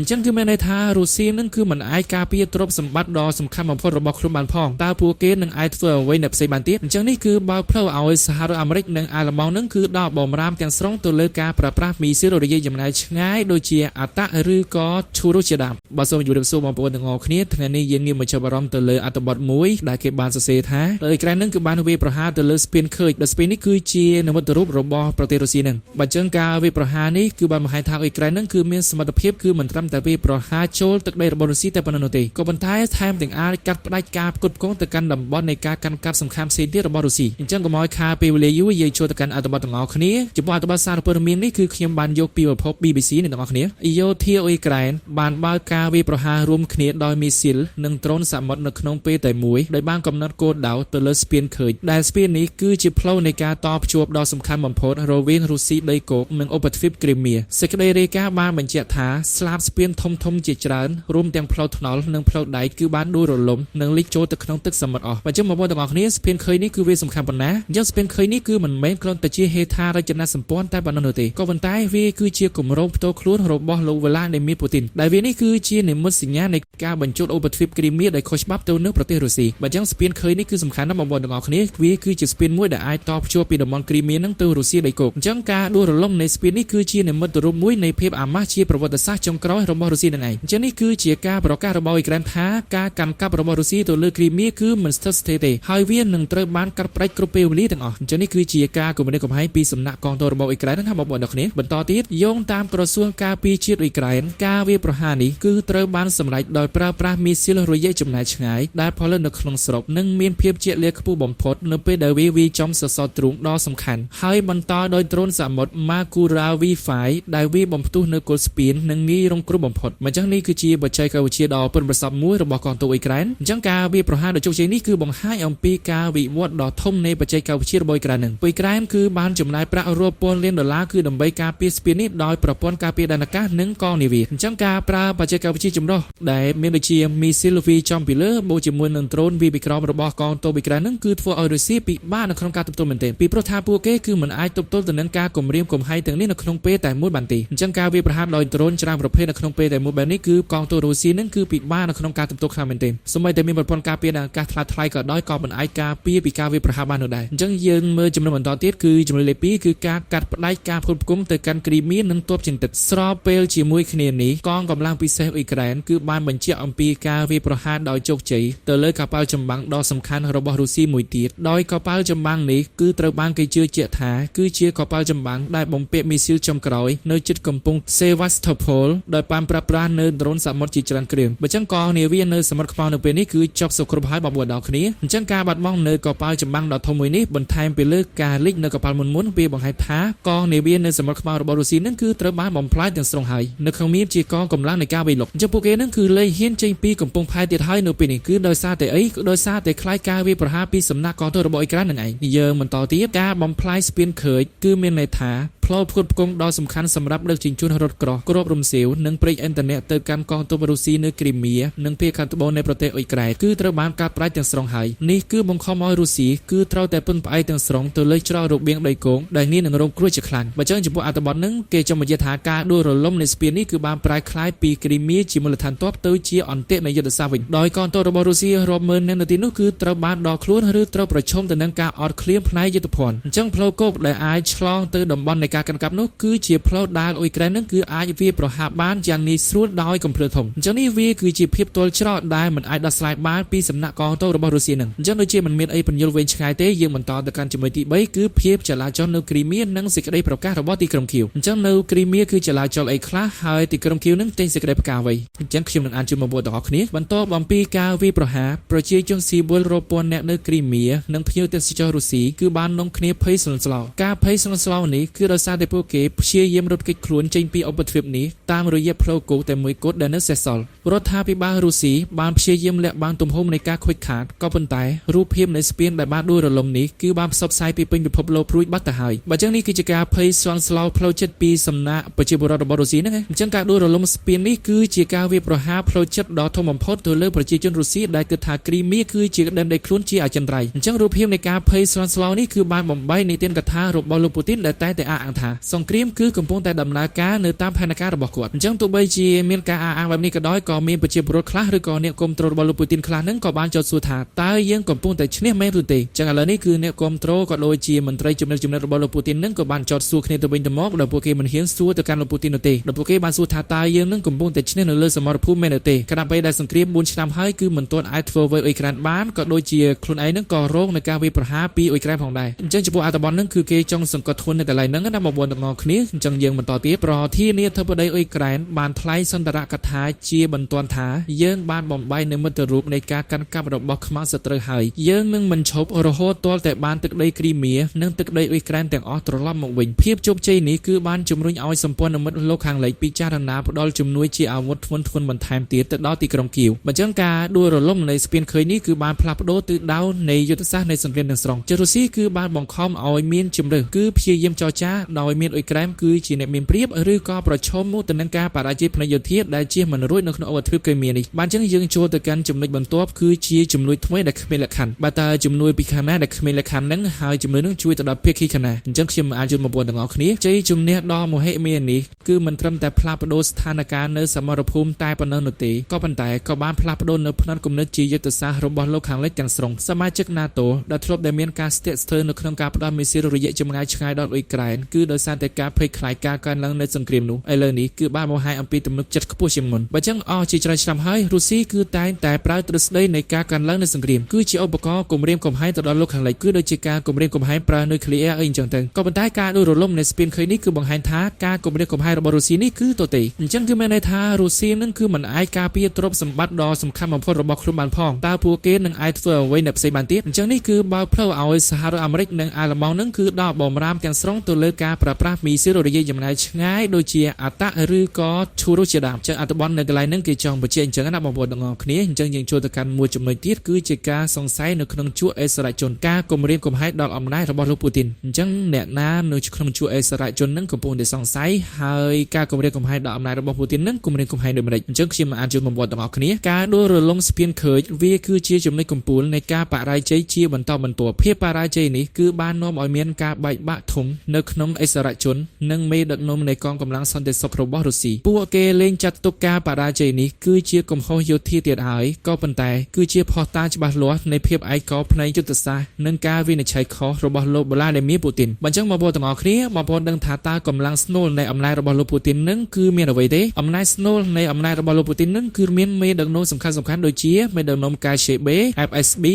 ចឹងគឺមានន័យថារុស្ស៊ីនឹងគឺមិនអាចការពារទ្រព្យសម្បត្តិដ៏សំខាន់បំផុតរបស់ខ្លួនបានផងតើពួកគេនឹងអាចធ្វើអ្វីនៅផ្សេងបានទៀតអញ្ចឹងនេះគឺបើកផ្លូវឲ្យសហរដ្ឋអាមេរិកនិងអាល្លឺម៉ង់នឹងគឺដកបំរាមទាំងស្រុងទៅលើការប្រើប្រាស់មីស៊ីលរយៈចម្ងាយឆ្ងាយដូចជាអត្តឬក៏ឈូរុជាដើមបើសូមជម្រាបសួរបងប្អូនទាំងអស់គ្នាថ្ងៃនេះយើងងាកមកចាប់អារម្មណ៍ទៅលើអត្ថបទមួយដែលគេបានសរសេរថាអ៊ុយក្រែននឹងគឺបានវាយប្រហារទៅលើស្ពានខើចដែលស្ពាននេះគឺជានិមិត្តរូបរបស់ប្រទេសរុស្ស៊ីនឹងបើអញ្ចឹងការវាយប្រហារនេះគឺបានបង្ហាញថាអ៊ុយក្រែននឹងគឺមានសមត្ថភាពគឺមិនត្រឹមតែវាយប្រហារចូលទឹកដីរបស់រុស្ស៊ីតែប៉ុណ្ណោះនោះទេក៏ប៉ុន្តែថែមទាំងអាចកាត់ផ្តាច់ការផ្គត់ផ្គង់ទៅកាន់តំបន់នៃការកាន់កាប់សំខាន់ផ្សេងទៀតរបស់រុស្ស៊ីអញ្ចឹងកុំឲ្យខាតពេលវេលាយូរយើងចូលទៅកាន់អត្ថបទទាំងអស់គ្នាចំពោះអត្ថបទសារព័ត៌មាននេះគឺខ្ញុំបានយកពីប្រភព BBC អ្នកទាំងអស់គ្នាយោធាអ៊ុយក្រែនបានបើកការវាយប្រហាររួមគ្នាដោយមីស៊ីលនិងដ្រូនសមុទ្រនៅក្នុងពេលតែមួយដោយបានកំណត់គោលដៅទៅលើស្ពានខើចដែលស្ពាននេះគឺជាផ្លូវនៃការតភ្ជាប់ដ៏សំខាន់បំផុតរវាងរុស្ស៊ីដីគោកនិងឧបទ្វីបគ្រីមៀសេចក្តីរាយការណ៍បានបញ្ជាក់ថាស្លាបស្ពានធំៗជាច្រើនរួមទាំងផ្លូវថ្នល់និងផ្លូវដែកគឺបានដួលរលំនិងលិចចូលទៅក្នុងទឹកសមុទ្រអស់បើចឹងបងប្អូនទាំងអស់គ្នាស្ពានខើចនេះគឺវាសំខាន់ប៉ុណ្ណាអញ្ចឹងស្ពានខើចនេះគឺមិនមែនគ្រាន់តែជាហេដ្ឋារចនាសម្ព័ន្ធតែប៉ុណ្ណោះទេក៏ប៉ុន្តែវាគឺជាគម្រោងផ្ទាល់ខ្លួនរបស់លោកវ្លាឌីមៀរពូទីនដែលវានេះគឺជានិមិត្តសញ្ញានៃការបញ្ចូលឧបទ្វីបគ្រីមៀដោយខុសច្បាប់ទៅនឹងប្រទេសរុស្ស៊ីបើចឹងស្ពានខើចនេះគឺសំខាន់ណាស់បងប្អូនទាំងអស់គ្នាវាគឺជាស្ពានមួយដែលអាចតភ្ជាប់ពីតំបន់គ្រីមៀនឹងទៅរុស្ស៊ីដីគោកអញ្ចឹងការដួលរលំនៃស្ពាននេះគឺជានិមិត្តរូបមួយនៃភាពអាម៉ាស់ជាប្រវត្តិសាស្ត្រចុងក្រោយរបស់រុស្ស៊ីនឹងឯងអញ្ចឹងនេះគឺជាការប្រកាសរបស់អ៊ុយក្រែនថាការកាន់កាប់របស់រុស្ស៊ីទៅលើគ្រីមៀគឺមិនស្ថិតស្ថេរទេហើយវានឹងត្រូវបានកាត់ផ្តាច់គ្រប់ពេលវេលាទាំងអស់អញ្ចឹងនេះគឺជាការគំរាមកំហែងពីសំណាក់កងទ័ពរបស់អ៊ុយក្រែនណាបងប្អូនទាំងគ្នាបន្តទៀតយោងតាមក្រសួងការពារជាតិអ៊ុយក្រែនការវាយប្រហារនេះគឺត្រូវបានសម្រេចដោយប្រើប្រាស់មីស៊ីលរយៈចម្ងាយឆ្ងាយដែលផលិតនៅក្នុងស្រុកនិងមានភាពជាក់លាក់ខ្ពស់បំផុតនៅពេលដែលវាចំសសរទ្រូងដ៏សំខាន់ហើយបន្តដោយដ្រូនសមុទ្រ Makura V5 ដែលវាបំផ្ទុះនៅគល់ស្ពាននិងងាយរងគ្រោះបំផុតអញ្ចឹងនេះគឺជាបច្ចេកវិទ្យាដ៏ប៉ិនប្រសប់មួយរបស់កងទ័ពអ៊ុយក្រែនអញ្ចឹងការវាយប្រហារដ៏ជោគជ័យនេះគឺបង្ហាញអំពីការវិវត្តដ៏ធំនៃបច្ចេកវិទ្យារបស់អ៊ុយក្រែននឹងអ៊ុយក្រែនគឺបានចំណាយប្រាក់រាប់ពាន់លានដុល្លារគឺដើម្បីការពារស្ពាននេះដោយប្រព័ន្ធការពារដែនអាកាសនិងកងនាវាអញ្ចឹងការប្រើបច្ចេកវិទ្យាចម្រុះដែលមានដូចជាមីស៊ីលវីចំពីលើបូកជាមួយនឹងដ្រូនវាពីក្រោមរបស់កងទ័ពអ៊ុយក្រែននឹងគឺធ្វើឲ្យរុស្ស៊ីពិបាកនៅក្នុងការទប់ទល់មែនទែនពីព្រោះថាពួកគេគឺមិនអាចទប់ទល់ទៅនឹងការគំរាមកំហែងទាំងនេះនៅក្នុងពេលតែមួយបានទេអញ្ចឹងការវាយប្រហារដោយដ្រូនច្រើនប្រភេទនៅក្នុងពេលតែមួយបែបនេះគឺកងទ័ពរុស្ស៊ីនឹងគឺពិបាកនៅក្នុងការទប់ទល់ខ្លាំងមែនទែនសូម្បីតែមានប្រព័ន្ធការពារដែនអាកាសថ្លៃៗក៏ដោយក៏មិនអាចការពារពីការវាយប្រហារបាននោះដែរអញ្ចឹងយើងមើលចំណុចបន្តទៀតគឺចំណុចលេខ2គឺការកាត់ផ្តាច់ការផ្គត់ផ្គង់ទៅកាន់គ្រីមៀនិងទ័ពជើងទឹកស្របពេលជាមួយគ្នានេះកងកម្លាំងពិសេសអ៊ុយក្រែនគឺបានបញ្ជាក់អំពីការវាយប្រហារដោយជោគជ័យទៅលើកប៉ាល់ចម្បាំងដ៏សំខាន់របស់រុស្ស៊ីមួយទៀតដោយកប៉ាល់ចម្បាំងនេះគឺត្រូវបានគេជឿជាក់ថាគឺជាកប៉ាល់ចម្បាំងដែលបំពាក់មីស៊ីលចុងក្រោយនៅជិតកំពង់សេវ៉ាស្តូផលដោយបានប្រើប្រាស់នៅដ្រូនសមុទ្រជាច្រើនគ្រឿងបើចឹងកងនាវានៅសមុទ្រខ្មៅនៅពេលនេះគឺចប់សុខគ្រប់ហើយបងប្អូនទាំងគ្នាអញ្ចឹងការបាត់បង់នៅកប៉ាល់ចម្បាំងដ៏ធំមួយនេះបន្ថែមពីលើការលិចនៅកប៉ាល់មុនវាបង្ហាញថាកងនាវានៅសមុទ្រខ្មៅរបស់រុស្ស៊ីនឹងគឺត្រូវបានបំផ្លាញទាំងស្រុងហើយនៅក្នុងមានជាកងកម្លាំងនៃការវាយលុកអញ្ចឹងពួកគេនឹងគឺលែងហ៊ានចេញពីកំពង់ផែទៀតហើយនៅពេលនេះគឺដោយសារតែអីគឺដោយសារតែខ្លាចការវាយប្រហារពីសំណាក់កងទ័ពរបស់អ៊ុយក្រែននឹងឯងយើងបន្តទៀតការបំផ្លាញស្ពានខើចគឺមានន័យថាផ្លូវផ្គត់ផ្គង់ដ៏សំខាន់សម្រាប់ដឹកជញ្ជូនរថក្រោះគ្រាប់រំសាវនិងប្រេងឥន្ធនៈទៅកាន់កងទ័ពរុស្ស៊ីនៅគ្រីមៀនិងភាគខាងត្បូងនៃប្រទេសអ៊ុយក្រែនគឺត្រូវបានកាត់ផ្តាច់ទាំងស្រុងហើយនេះគឺបង្ខំឲ្យរុស្ស៊ីគឺត្រូវតែពឹងផ្អែកទាំងស្រុងទៅលើច្រករបៀងដីគោកដែលងាយនឹងរងគ្រោះជាខ្លាំងបើចឹងចំពោះអត្ថបទនឹងគេចង់បញ្ជាក់ថាការដួលរលំនៃស្ពាននេះគឺបានប្រែក្លាយពីគ្រីមៀជាមូលដ្ឋានទ័ពទៅជាអន្ទាក់នៃយុទ្ធសាស្ត្រវិញដោយកងទ័ពរបស់រុស្ស៊ីរាប់ម៉ឺននាក់នៅទីនោះគឺត្រូវបានដកខ្លួនឬត្រូវប្រឈមទៅនឹងការអត់ឃ្លានផ្នែកយុទ្ធភ័ណ្ឌអញ្ចឹងផ្លូវគោកដែលអាចឆ្លងទៅតំបន់នៃការកាន់កាប់នោះគឺជាផ្លូវដែលអ៊ុយក្រែននឹងគឺអាចវាយប្រហារបានយ៉ាងងាយស្រួលដោយកំភ្លើធំអញ្ចឹងនេះវាគឺជាភាពទាល់ច្រកដែលមិនអាចដោះស្រាយបានពីសំណាក់កងទ័ពរបស់រុស្ស៊ីនឹងអញ្ចឹងដូចជាមិនមានអីពន្យល់វែងឆ្ងាយទេយើងបន្តទៅកាន់ចំណុចទី3គឺភាពចលាចលនៅគ្រីមៀនិងសេចក្តីប្រកាសរបស់ទីក្រុងគៀវអញ្ចឹងនៅគ្រីមៀគឺចលាចលអីខ្លះហើយទីក្រុងគៀវនឹងតែងសេចក្តីប្រកាសអ្វីអញ្ចឹងខ្ញុំនឹងអានជូនបងប្អូនទាំងអស់គ្នាបន្តបំពីការវាយប្រហារប្រជាជនស៊ីវិលរាប់ពាន់នាក់នៅគ្រីមៀនិងភ្ញៀវទេសចររុស្ស៊ីគឺបាននាំគ្នាភ័យស្លន់ស្លោការភ័យស្លន់ស្លោនេះគឺដោយសារតែពួកគេព្យាយាមរត់គេចខ្លួនចេញពីឧបទ្វីបនេះតាមរយៈផ្លូវគោកតែមួយគត់ដែលនៅសេសសល់រដ្ឋាភិបាលរុស្ស៊ីបានព្យាយាមលាក់បាំងទំហំនៃការខូចខាតក៏ប៉ុន្តែរូបភាពនៃស្ពានដែលបានដួលរលំនេះគឺបានផ្សព្វផ្សាយពីពេញពិភពលោកព្រួយបាត់ទៅហើយបើចឹងនេះគឺជាការភ័យស្លន់ស្លោផ្លូវចិត្តពីសំណាក់ប្រជាពលរដ្ឋរបស់រុស្ស៊ីហ្នឹងអញ្ចឹងការដួលរលំស្ពាននេះគឺជាការវាយប្រហារផ្លូវចិត្តដ៏ធំបំផុតទៅលើប្រជាជនរុស្ស៊ីដែលគិតថាគ្រីមៀគឺជាដែនដីខ្លួនជាអចិន្ត្រៃយ៍អញ្ចឹងរូបភាពនៃការភ័យស្លន់ស្លោនេះគឺបានបំបីនីតិកថារបស់លោកពូទីនដែលតែងតែអះអាង ថាសង្គ្រាមគឺកំពុងតែដំណើរការនៅតាមផែនការរបស់គាត់អញ្ចឹងទោះបីជាមានការអះអាងបែបនេះក៏ដោយក៏មានប្រជាពលរដ្ឋខ្លះឬក៏អ្នកគាំទ្ររបស់លោកពូទីនខ្លះហ្នឹងក៏បានចោទសួរថាតើយើងកំពុងតែឈ្នះមែនឬទេអញ្ចឹងឥឡូវនេះគឺអ្នកគាំទ្រក៏ដូចជាមន្ត្រីជំនិតរបស់លោកពូទីនហ្នឹងក៏បានចោទសួរគ្នាទៅវិញទៅមកដោយពួកគេមិនហ៊ានសួរទៅកាន់លោកពូទីននោះទេដោយពួកគេបានសួរថាតើយើងនឹងកំពុងតែឈ្នះនៅលើសមរភូមិមែនឬទេខណៈពេលដែលសង្គ្រាម4ឆ្នាំហើយគឺមិនទាន់អាចធ្វើអ្វីអ៊ុយក្រែនបានក៏ដូចជាខ្លួនឯងនឹងក៏រងនឹងការវាយប្រហារពីអ៊ុយក្រែនផងដែរអញ្ចឹងចំពោះអត្ថបទហ្នឹងគឺគេចង់សង្កត់ធ្ងន់នៅកន្លែងហ្នឹងណាបងប្អូនទាំងអស់គ្នាអញ្ចឹងយើងបន្តទៀតប្រធានាធិបតីអ៊ុយក្រែនបានថ្លែងសន្ទរកថាជាបន្ទាន់ថាយើងបានបំបីនៅមិត្តរូបនៃការកាន់កាប់របស់ខ្មាំងសត្រូវហើយយើងនឹងមិនឈប់រហូតទាល់តែបានទឹកដីគ្រីមៀនិងទឹកដីអ៊ុយក្រែនទាំងអស់ត្រឡប់មកវិញភាពជោគជ័យនេះគឺបានជំរុញឲ្យសម្ព័ន្ធមិត្តលោកខាងលិចពិចារណាផ្ដល់ជំនួយជាអាវុធធ្ងន់ធ្ងរបន្ថែមទៀតទៅដល់ទីក្រុងគៀវបើអញ្ចឹងការដួលរលំនៃស្ពានឃើញនេះគឺបានផ្លាស់ប្ដូរទិសដៅនៃយុទ្ធសាស្ត្រនៃសង្គ្រាមទាំងស្រុងជារុស្ស៊ីគឺបានបង្ខំឲ្យមានជំរឿគឺព្យាយាមចរចាដោយមានអ៊ុយក្រែនគឺជាអ្នកមានប្រៀបឬក៏ប្រឈមមុខទៅនឹងការបរាជ័យផ្នែកយោធាដែលជាមិនរួចនៅក្នុងអវទ្វីបគ្រីមៀនេះបានអញ្ចឹងយើងចូលទៅកាន់ចំណុចបន្ទាប់គឺជាជំនួយថ្មីដែលគ្មានលក្ខខណ្ឌបើតើជំនួយពីខាងណាដែលគ្មានលក្ខខណ្ឌហ្នឹងហើយជំនួយនឹងជួយទៅដល់ភាគីខាងណាអញ្ចឹងខ្ញុំអាចជូនបងប្អូនទាំងអស់គ្នាជ័យជំនះដ៏មហិមានេះគឺមិនត្រឹមតែផ្លាស់ប្ដូរស្ថានភាពនៅសមរភូមិតែប៉ុណ្ណោះនោះទេក៏ប៉ុន្តែក៏បានផ្លាស់ប្ដូរនៅផ្នត់គំនិតជាយុទ្ធសាស្ត្ររបស់លោកខាងលិចទាំងស្រុងសមាជិក NATO ដែលធ្លាប់តែមានការស្ទាក់ស្ទើរនៅក្នុងការផ្ដល់មីស៊ីលរយៈចម្ងាយឆ្ងាយដល់អ៊ុយក្រែនគឺដោយសារតែការភ័យខ្លាចការកើនឡើងនៃសង្គ្រាមនោះឥឡូវនេះគឺបានបង្ហាញអំពីទំនុកចិត្តខ្ពស់ជាងមុនបើចឹងអស់ជាច្រើនឆ្នាំហើយរុស្ស៊ីគឺតែងតែប្រើទ្រឹស្ដីនៃការកើនឡើងនៃសង្គ្រាមគឺជាឧបករណ៍គំរាមកំហែងទៅដល់លោកខាងលិចគឺដូចជាការគំរាមកំហែងប្រើនុយក្លេអ៊ែរអីអញ្ចឹងទៅក៏ប៉ុន្តែការដួលរលំនៃស្ពានឃើញនេះគឺបង្ហាញថាការគំរាមកំហែងរបស់រុស្ស៊ីនេះគឺទទេអញ្ចឹងគឺមានន័យថារុស្ស៊ីនឹងគឺមិនអាចការពារទ្រព្យសម្បត្តិដ៏សំខាន់បំផុតរបស់ខ្លួនបានផងតើពួកគេនឹងអាចធ្វើអ្វីនៅផ្សេងបានទៀតអញ្ចឹងនេះគឺបើផ្លូវឲ្យសហរដ្ឋអាមេរិកនិងអាល្លឺម៉ង់នឹងគឺដល់បំរាមទាំងស្រុងទៅលើការប្រើប្រាស់មីស៊ីលរយៈចម្ងាយឆ្ងាយដូចជាអតឬក៏ឈូរុសជាដើមអញ្ចឹងអត្ថបទនៅកន្លែងហ្នឹងគេចង់បញ្ជាក់អញ្ចឹងណាបងប្អូនទាំងអស់គ្នាអញ្ចឹងយើងចូលទៅកាន់មួយចំណុចទៀតគឺជាការសង្ស័យនៅក្នុងជួរអិសរាជជនការគំរាមកំហែងដល់អំណាចរបស់លោកពូទីនអញ្ចឹងអ្នកណានៅក្នុងជួរអិសរាជជនហ្នឹងកំពុងតែសង្ស័យហើយការគំរាមកំហែងដល់អំណាចរបស់ពូទីនហ្នឹងគំរាមកំហែងដូចម្តេចអញ្ចឹងខ្ញុំអាចជូនបងប្អូនទាំងអស់គ្នាការដួលរលំស្ពានឃើញវាគឺជាចំណុចកំពូលនៃការបរាជ័យជាបន្តបន្ទាប់ភាពបរាជ័យនេះគឺបាននាំឲ្យមានការបែកបាក់ធំនៅក្នុងអិសរាជជននិងមេដឹកនាំនៃកងកម្លាំងសន្តិសុខរបស់រុស្ស៊ីពួកគេលែងចាត់ទុកការបរាជ័យនេះគឺជាកំហុសយោធាទៀតហើយក៏ប៉ុន្តែគឺជាភស្តុតាងច្បាស់លាស់នៃភាពឯកោផ្នែកយុទ្ធសាស្ត្រនិងការវិនិច្ឆ័យខុសរបស់លោកវ្លាឌីមៀពូទីនបើអញ្ចឹងបងប្អូនទាំងអស់គ្នាបងប្អូនដឹងថាតើកម្លាំងស្នូលនៃអំណាចរបស់លោកពូទីននឹងគឺមានអ្វីទេអំណាចស្នូលនៃអំណាចរបស់លោកពូទីននឹងគឺមានមេដឹកនាំសំខាន់ៗដូចជាមេដឹកនាំ KGB FSB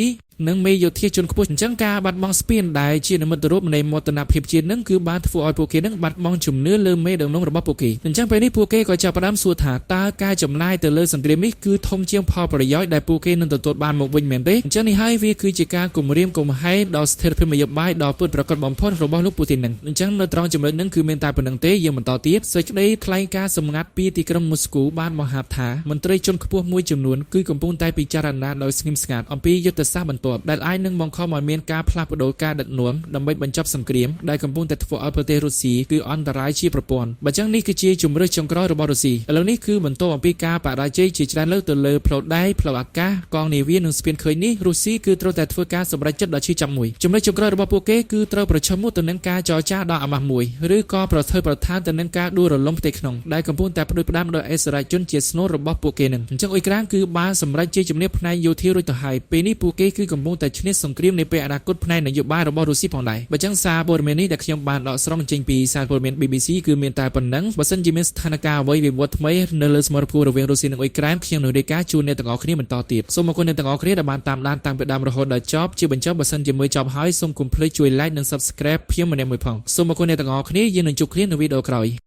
និងមេយោធាជនខ្ពស់អញ្ចឹងការបាត់បង់ស្ពានដែលជានិមិត្តរូបនៃមោទនភាពជាតិនឹងគឺបានធ្វើឲ្យពួកគេនឹងបាត់បង់ជំនឿលើមេដឹកនាំរបស់ពួកគេអញ្ចឹងពេលនេះពួកគេក៏ចាប់ផ្ដើមសួរថាតើការចំណាយទៅលើសង្គ្រាមនេះគឺធំជាងផលប្រយោជន៍ដែលពួកគេនឹងទទួលបានមកវិញមែនទេអញ្ចឹងនេះហើយវាគឺជាការគំរាមកំហែងដល់ស្ថិរភាពនយោបាយដ៏ពិតប្រាកដបំផុតរបស់លោកពូទីននឹងអញ្ចឹងនៅត្រង់ចំណុចហ្នឹងគឺមានតែប៉ុណ្្នឹងទេយើងបន្តទៀតសេចក្តីថ្លែងការណ៍សម្ងាត់ពីទីក្រុងមូស្គូបានបង្ហាញថាមន្ត្រីជាន់ខ្ពស់មួយចំនួនគឺកំពុងតែពិចារណាដោយស្ងៀមស្ងាត់អំពីយុទ្ធសាស្ត្របន្ទាប់ដែលអាចនឹងបង្ខំឲ្យមានការផ្លាស់ប្ដូរការដឹកនាំដើម្បីបញ្ចប់សង្គ្រាមដែលកំពុងតែធ្វើឲ្យប្រទេសរុស្ស៊ីគឺអន្តរាយជាប្រព័ន្ធបើចឹងនេះគឺជាជំរឿសចុងក្រោយរបស់រុស្ស៊ីឥឡូវនេះគឺបន្ទាប់អំពីការបរាជ័យជាច្រើនលើកទៅលើផ្លូវដែកផ្លូវអាកាសកងនាវានិងស្ពានឃើញនេះរុស្ស៊ីគឺត្រូវតែធ្វើការសម្រេចចិត្តដ៏ឈឺចាប់មួយចំណុចចុងក្រោយរបស់ពួកគេគឺត្រូវប្រឈមមុខទៅនឹងការចរចាដ៏អាម៉ាស់មួយឬក៏ប្រថុយប្រឋានទៅនឹងការដួលរលំផ្ទៃក្នុងដែលកំពុងតែផ្ដួចផ្ដើមដោយអិសរាជជនជាស្នូលរបស់ពួកគេនឹងអញ្ចឹងអ៊ុយក្រែនគឺបានសម្រេចជ័យជំនះផ្នែកយោធារួចទៅហើយពេលនេះពួកគេគឺកំពុងតែឈ្នះសង្គ្រាមនាពេលអនាគតផ្នែកនយោបាយរបស់រុស្ស៊ីផងដែរបើចឹងសារព័ត៌មាននេះដែលខ្ញុំបានដកស្រង់ចេញពីសារព័ត៌មាន BBC គឺមានតែប៉ុណ្ណឹងបើសិនជាមានស្ថានភាពអ្វីវិវត្តថ្មីនៅលើសមរភូមិរវាងរុស្ស៊ីនិងអ៊ុយក្រែនខ្ញុំនឹងរាយការណ៍ជូនអ្នកទាំងអស់គ្នាបន្តទៀតសូមអរគុណអ្នកទាំងអស់គ្នាដែលបានតាមដានតាំងពីដើមរហូតដល់ចប់ជាបញ្ចប់បើសិនជាមើលចប់ហើយសូមកុំភ្លេចជួយ like និង subscribe ខ្ញុំម្នាក់មួយផងសូមអរគុណអ្នកទាំងអស់គ្នាយើងនឹងជួបគ្នានៅវីដេអូក្រោយ